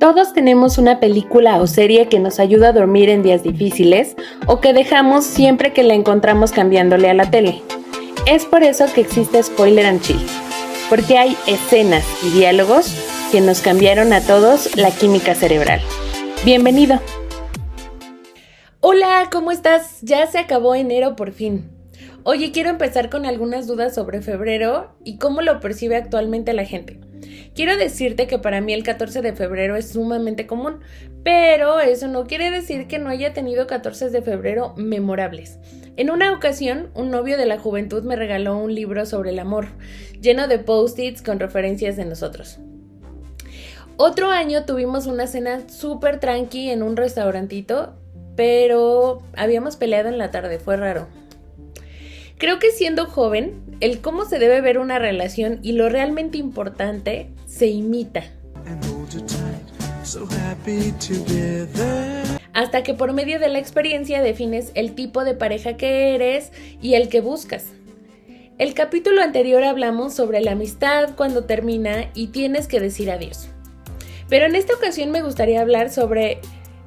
Todos tenemos una película o serie que nos ayuda a dormir en días difíciles o que dejamos siempre que la encontramos cambiándole a la tele. Es por eso que existe Spoiler and Chill, porque hay escenas y diálogos que nos cambiaron a todos la química cerebral. Bienvenido. Hola, ¿cómo estás? Ya se acabó enero por fin. Oye, quiero empezar con algunas dudas sobre febrero y cómo lo percibe actualmente la gente. Quiero decirte que para mí el 14 de febrero es sumamente común, pero eso no quiere decir que no haya tenido 14 de febrero memorables. En una ocasión, un novio de la juventud me regaló un libro sobre el amor, lleno de post-its con referencias de nosotros. Otro año tuvimos una cena súper tranqui en un restaurantito, pero habíamos peleado en la tarde, fue raro. Creo que siendo joven, el cómo se debe ver una relación y lo realmente importante se imita. Hasta que por medio de la experiencia defines el tipo de pareja que eres y el que buscas. El capítulo anterior hablamos sobre la amistad cuando termina y tienes que decir adiós. Pero en esta ocasión me gustaría hablar sobre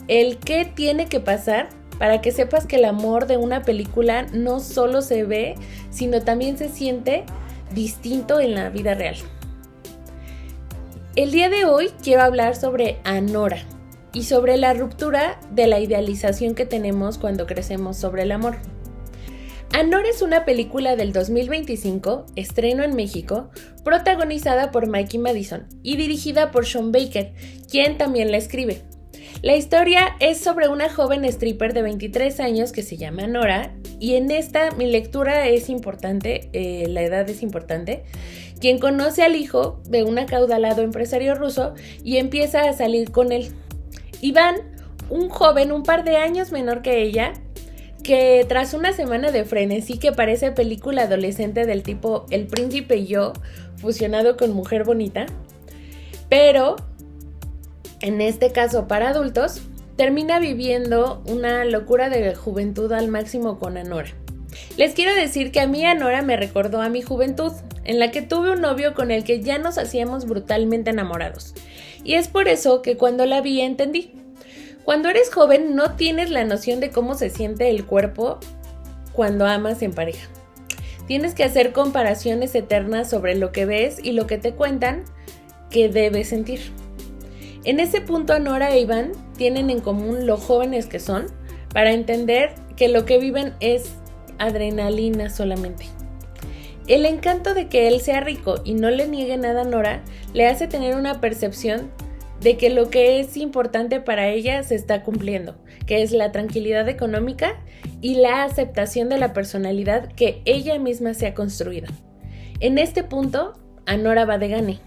el qué tiene que pasar para que sepas que el amor de una película no solo se ve, sino también se siente distinto en la vida real. El día de hoy quiero hablar sobre Anora y sobre la ruptura de la idealización que tenemos cuando crecemos sobre el amor. Anora es una película del 2025, estreno en México, protagonizada por Mikey Madison y dirigida por Sean Baker, quien también la escribe. La historia es sobre una joven stripper de 23 años que se llama Nora, y en esta mi lectura es importante, la edad es importante, quien conoce al hijo de un acaudalado empresario ruso y empieza a salir con él. Iván, un joven un par de años menor que ella, que tras una semana de frenesí que parece película adolescente del tipo El Príncipe y yo, fusionado con Mujer Bonita, pero en este caso para adultos, termina viviendo una locura de juventud al máximo con Anora. Les quiero decir que a mí Anora me recordó a mi juventud, en la que tuve un novio con el que ya nos hacíamos brutalmente enamorados. Y es por eso que cuando la vi entendí. Cuando eres joven no tienes la noción de cómo se siente el cuerpo cuando amas en pareja. Tienes que hacer comparaciones eternas sobre lo que ves y lo que te cuentan que debes sentir. En ese punto Anora e Iván tienen en común lo jóvenes que son para entender que lo que viven es adrenalina solamente. El encanto de que él sea rico y no le niegue nada a Nora le hace tener una percepción de que lo que es importante para ella se está cumpliendo, que es la tranquilidad económica y la aceptación de la personalidad que ella misma se ha construido. En este punto, Anora va de gane.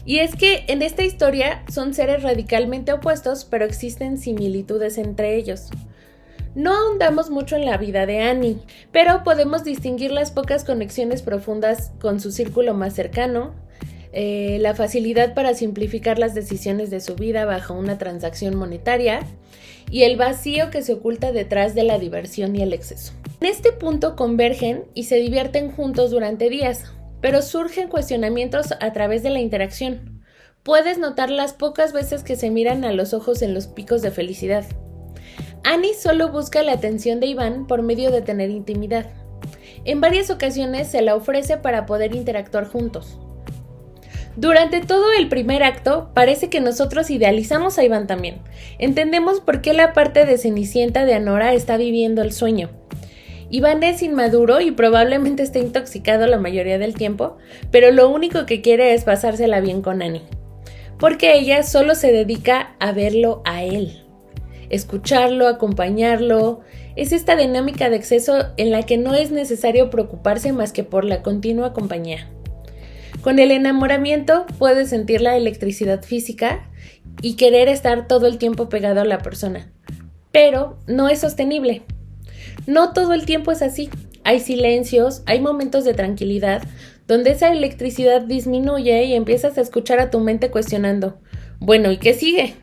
Y es que en esta historia son seres radicalmente opuestos, pero existen similitudes entre ellos. No ahondamos mucho en la vida de Annie, pero podemos distinguir las pocas conexiones profundas con su círculo más cercano, la facilidad para simplificar las decisiones de su vida bajo una transacción monetaria y el vacío que se oculta detrás de la diversión y el exceso. En este punto convergen y se divierten juntos durante días, pero surgen cuestionamientos a través de la interacción. Puedes notar las pocas veces que se miran a los ojos en los picos de felicidad. Annie solo busca la atención de Iván por medio de tener intimidad. En varias ocasiones se la ofrece para poder interactuar juntos. Durante todo el primer acto, parece que nosotros idealizamos a Iván también. Entendemos por qué la parte de Cenicienta de Anora está viviendo el sueño. Iván es inmaduro y probablemente esté intoxicado la mayoría del tiempo, pero lo único que quiere es pasársela bien con Annie, porque ella solo se dedica a verlo a él, escucharlo, acompañarlo. Es esta dinámica de exceso en la que no es necesario preocuparse más que por la continua compañía. Con el enamoramiento puedes sentir la electricidad física y querer estar todo el tiempo pegado a la persona, pero no es sostenible. No todo el tiempo es así. Hay silencios, hay momentos de tranquilidad, donde esa electricidad disminuye y empiezas a escuchar a tu mente cuestionando, bueno, ¿y qué sigue?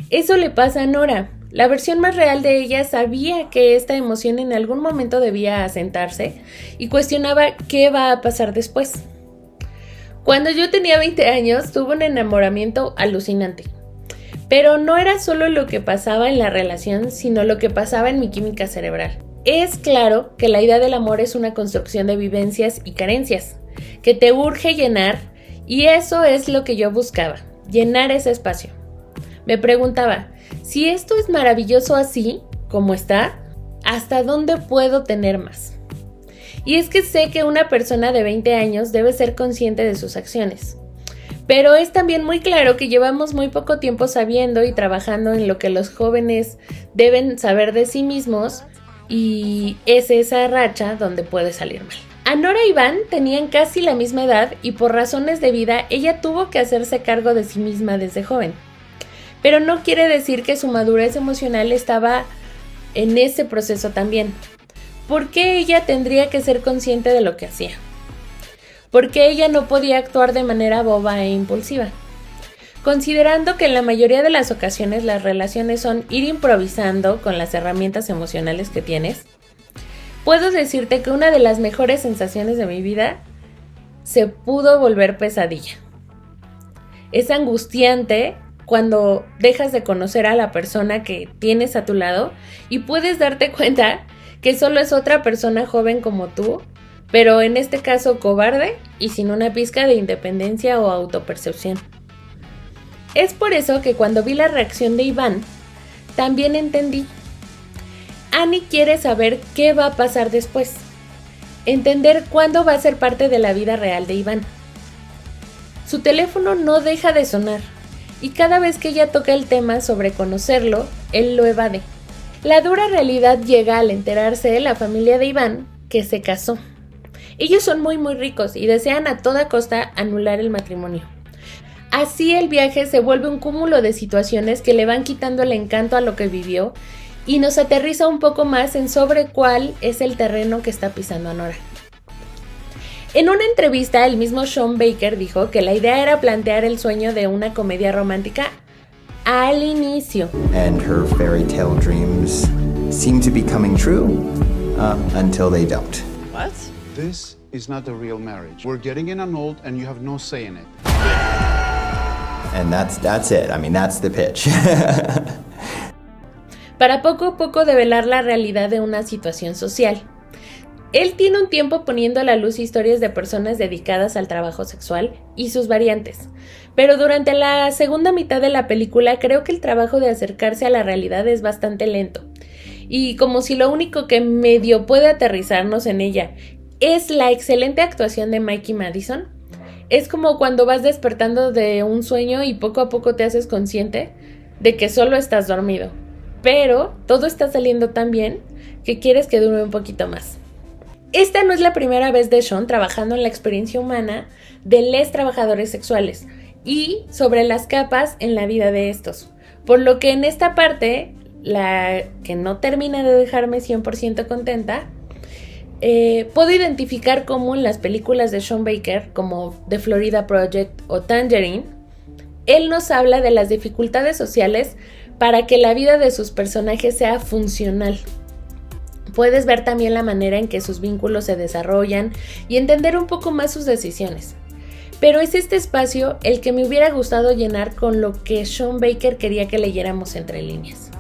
Eso le pasa a Nora. La versión más real de ella sabía que esta emoción en algún momento debía asentarse y cuestionaba qué va a pasar después. Cuando yo tenía 20 años, tuve un enamoramiento alucinante. Pero no era solo lo que pasaba en la relación, sino lo que pasaba en mi química cerebral. Es claro que la idea del amor es una construcción de vivencias y carencias, que te urge llenar, y eso es lo que yo buscaba, llenar ese espacio. Me preguntaba, si esto es maravilloso así, como está, ¿hasta dónde puedo tener más? Y es que sé que una persona de 20 años debe ser consciente de sus acciones. Pero es también muy claro que llevamos muy poco tiempo sabiendo y trabajando en lo que los jóvenes deben saber de sí mismos, y es esa racha donde puede salir mal. Anora y Iván tenían casi la misma edad y por razones de vida ella tuvo que hacerse cargo de sí misma desde joven. Pero no quiere decir que su madurez emocional estaba en ese proceso también. ¿Por qué ella tendría que ser consciente de lo que hacía? ¿Por qué ella no podía actuar de manera boba e impulsiva? Considerando que en la mayoría de las ocasiones las relaciones son ir improvisando con las herramientas emocionales que tienes, puedo decirte que una de las mejores sensaciones de mi vida se pudo volver pesadilla. Es angustiante cuando dejas de conocer a la persona que tienes a tu lado y puedes darte cuenta que solo es otra persona joven como tú, pero en este caso cobarde y sin una pizca de independencia o autopercepción. Es por eso que cuando vi la reacción de Iván, también entendí. Annie quiere saber qué va a pasar después, entender cuándo va a ser parte de la vida real de Iván. Su teléfono no deja de sonar, y cada vez que ella toca el tema sobre conocerlo, él lo evade. La dura realidad llega al enterarse de la familia de Iván que se casó. Ellos son muy ricos y desean a toda costa anular el matrimonio. Así el viaje se vuelve un cúmulo de situaciones que le van quitando el encanto a lo que vivió y nos aterriza un poco más en sobre cuál es el terreno que está pisando Anora. En una entrevista, el mismo Sean Baker dijo que la idea era plantear el sueño de una comedia romántica al inicio. And her fairy tale dreams seem to be coming true until they don't. What? This is not a real marriage. We're getting in annulled and you have no say in it. And that's it. I mean, that's the pitch. Para poco a poco develar la realidad de una situación social. Él tiene un tiempo poniendo a la luz historias de personas dedicadas al trabajo sexual y sus variantes, pero durante la segunda mitad de la película creo que el trabajo de acercarse a la realidad es bastante lento, y como si lo único que medio puede aterrizarnos en ella es la excelente actuación de Mikey Madison, es como cuando vas despertando de un sueño y poco a poco te haces consciente de que solo estás dormido, pero todo está saliendo tan bien que quieres que dure un poquito más. Esta no es la primera vez de Sean trabajando en la experiencia humana de los trabajadores sexuales y sobre las capas en la vida de estos, por lo que en esta parte, la que no termina de dejarme 100% contenta, puedo identificar cómo en las películas de Sean Baker, como The Florida Project o Tangerine, él nos habla de las dificultades sociales para que la vida de sus personajes sea funcional. Puedes ver también la manera en que sus vínculos se desarrollan y entender un poco más sus decisiones. Pero es este espacio el que me hubiera gustado llenar con lo que Sean Baker quería que leyéramos entre líneas.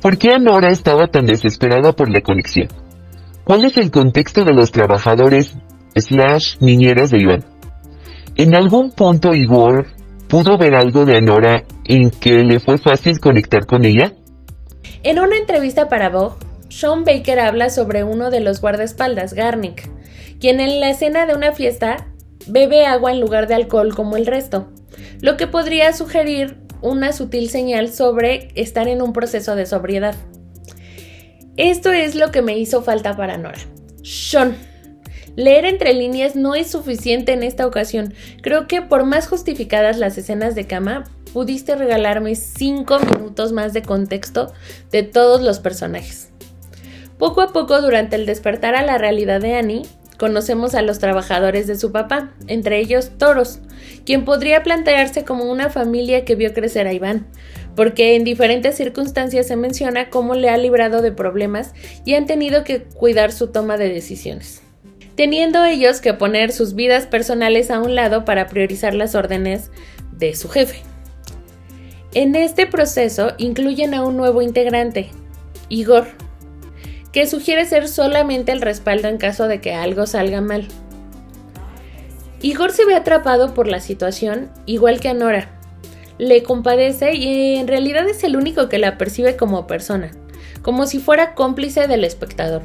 ¿Por qué Anora estaba tan desesperada por la conexión? ¿Cuál es el contexto de los trabajadores / niñeras de Iván? ¿En algún punto Igor pudo ver algo de Anora en que le fue fácil conectar con ella? En una entrevista para Vogue, Sean Baker habla sobre uno de los guardaespaldas, Garnick, quien en la escena de una fiesta bebe agua en lugar de alcohol como el resto, lo que podría sugerir una sutil señal sobre estar en un proceso de sobriedad. Esto es lo que me hizo falta para Nora. Sean, leer entre líneas no es suficiente en esta ocasión. Creo que por más justificadas las escenas de cama, pudiste regalarme 5 minutos más de contexto de todos los personajes. Poco a poco, durante el despertar a la realidad de Annie, conocemos a los trabajadores de su papá, entre ellos Toros, quien podría plantearse como una familia que vio crecer a Iván, porque en diferentes circunstancias se menciona cómo le ha librado de problemas y han tenido que cuidar su toma de decisiones, teniendo ellos que poner sus vidas personales a un lado para priorizar las órdenes de su jefe. En este proceso incluyen a un nuevo integrante, Igor, que sugiere ser solamente el respaldo en caso de que algo salga mal. Igor se ve atrapado por la situación, igual que Anora. Le compadece y en realidad es el único que la percibe como persona, como si fuera cómplice del espectador.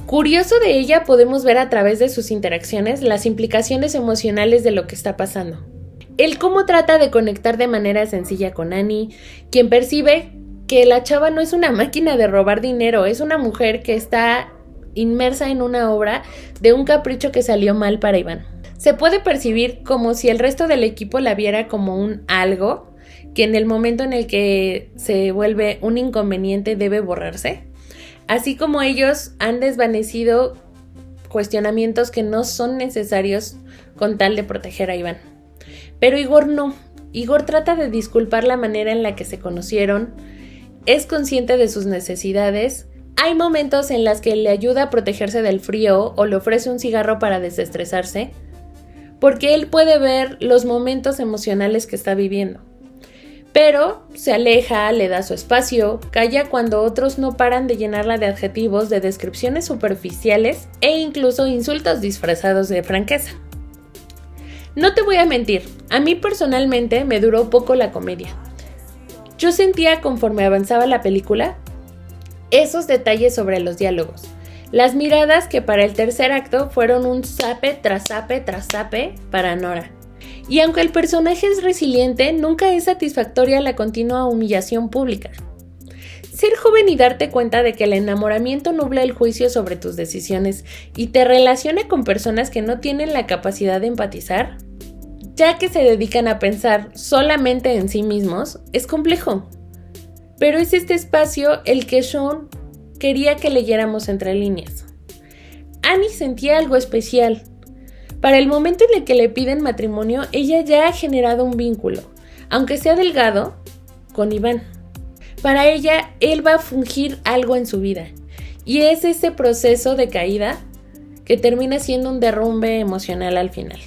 Curioso de ella, podemos ver a través de sus interacciones las implicaciones emocionales de lo que está pasando. El cómo trata de conectar de manera sencilla con Annie, quien percibe que la chava no es una máquina de robar dinero, es una mujer que está inmersa en una obra de un capricho que salió mal para Iván. Se puede percibir como si el resto del equipo la viera como un algo que en el momento en el que se vuelve un inconveniente debe borrarse, así como ellos han desvanecido cuestionamientos que no son necesarios con tal de proteger a Iván. Pero Igor no. Igor trata de disculpar la manera en la que se conocieron, es consciente de sus necesidades. Hay momentos en los que le ayuda a protegerse del frío o le ofrece un cigarro para desestresarse, porque él puede ver los momentos emocionales que está viviendo. Pero se aleja, le da su espacio, calla cuando otros no paran de llenarla de adjetivos, de descripciones superficiales e incluso insultos disfrazados de franqueza. No te voy a mentir, a mí personalmente me duró poco la comedia. Yo sentía conforme avanzaba la película esos detalles sobre los diálogos, las miradas que para el tercer acto fueron un zape tras zape tras zape para Nora. Y aunque el personaje es resiliente, nunca es satisfactoria la continua humillación pública. Ser joven y darte cuenta de que el enamoramiento nubla el juicio sobre tus decisiones y te relaciona con personas que no tienen la capacidad de empatizar, ya que se dedican a pensar solamente en sí mismos, es complejo. Pero es este espacio el que Sean quería que leyéramos entre líneas. Annie sentía algo especial. Para el momento en el que le piden matrimonio, ella ya ha generado un vínculo, aunque sea delgado, con Iván. Para ella, él va a fungir algo en su vida, y es ese proceso de caída que termina siendo un derrumbe emocional al final.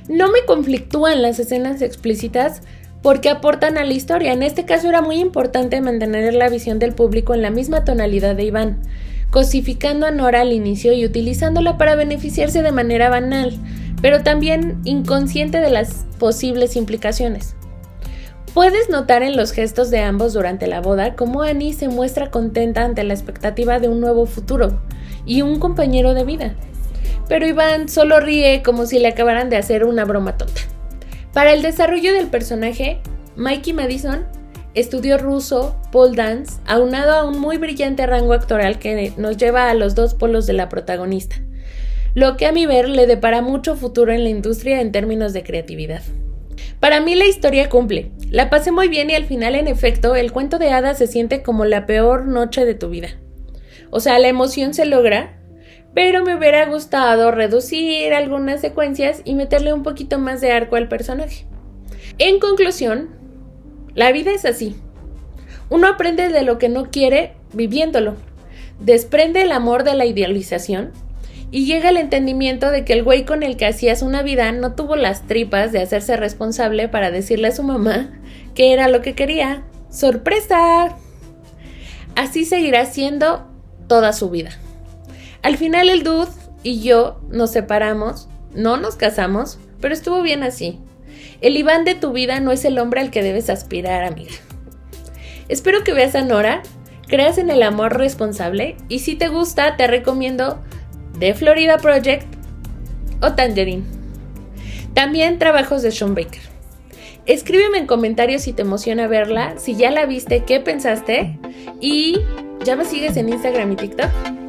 No me conflictúan las escenas explícitas porque aportan a la historia. En este caso era muy importante mantener la visión del público en la misma tonalidad de Iván, cosificando a Nora al inicio y utilizándola para beneficiarse de manera banal, pero también inconsciente de las posibles implicaciones. Puedes notar en los gestos de ambos durante la boda cómo Annie se muestra contenta ante la expectativa de un nuevo futuro y un compañero de vida. Pero Iván solo ríe como si le acabaran de hacer una broma tonta. Para el desarrollo del personaje, Mikey Madison estudió ruso, pole dance, aunado a un muy brillante rango actoral que nos lleva a los dos polos de la protagonista, lo que a mi ver le depara mucho futuro en la industria en términos de creatividad. Para mí la historia cumple, la pasé muy bien y al final, en efecto, el cuento de hadas se siente como la peor noche de tu vida. O sea, la emoción se logra, pero me hubiera gustado reducir algunas secuencias y meterle un poquito más de arco al personaje. En conclusión, la vida es así. Uno aprende de lo que no quiere viviéndolo, desprende el amor de la idealización y llega al entendimiento de que el güey con el que hacías una vida no tuvo las tripas de hacerse responsable para decirle a su mamá que era lo que quería. ¡Sorpresa! Así seguirá siendo toda su vida. Al final el dude y yo nos separamos, no nos casamos, pero estuvo bien así. El Iván de tu vida no es el hombre al que debes aspirar, amiga. Espero que veas a Nora, creas en el amor responsable y si te gusta te recomiendo The Florida Project o Tangerine. También trabajos de Sean Baker. Escríbeme en comentarios si te emociona verla, si ya la viste, qué pensaste y ¿ya me sigues en Instagram y TikTok?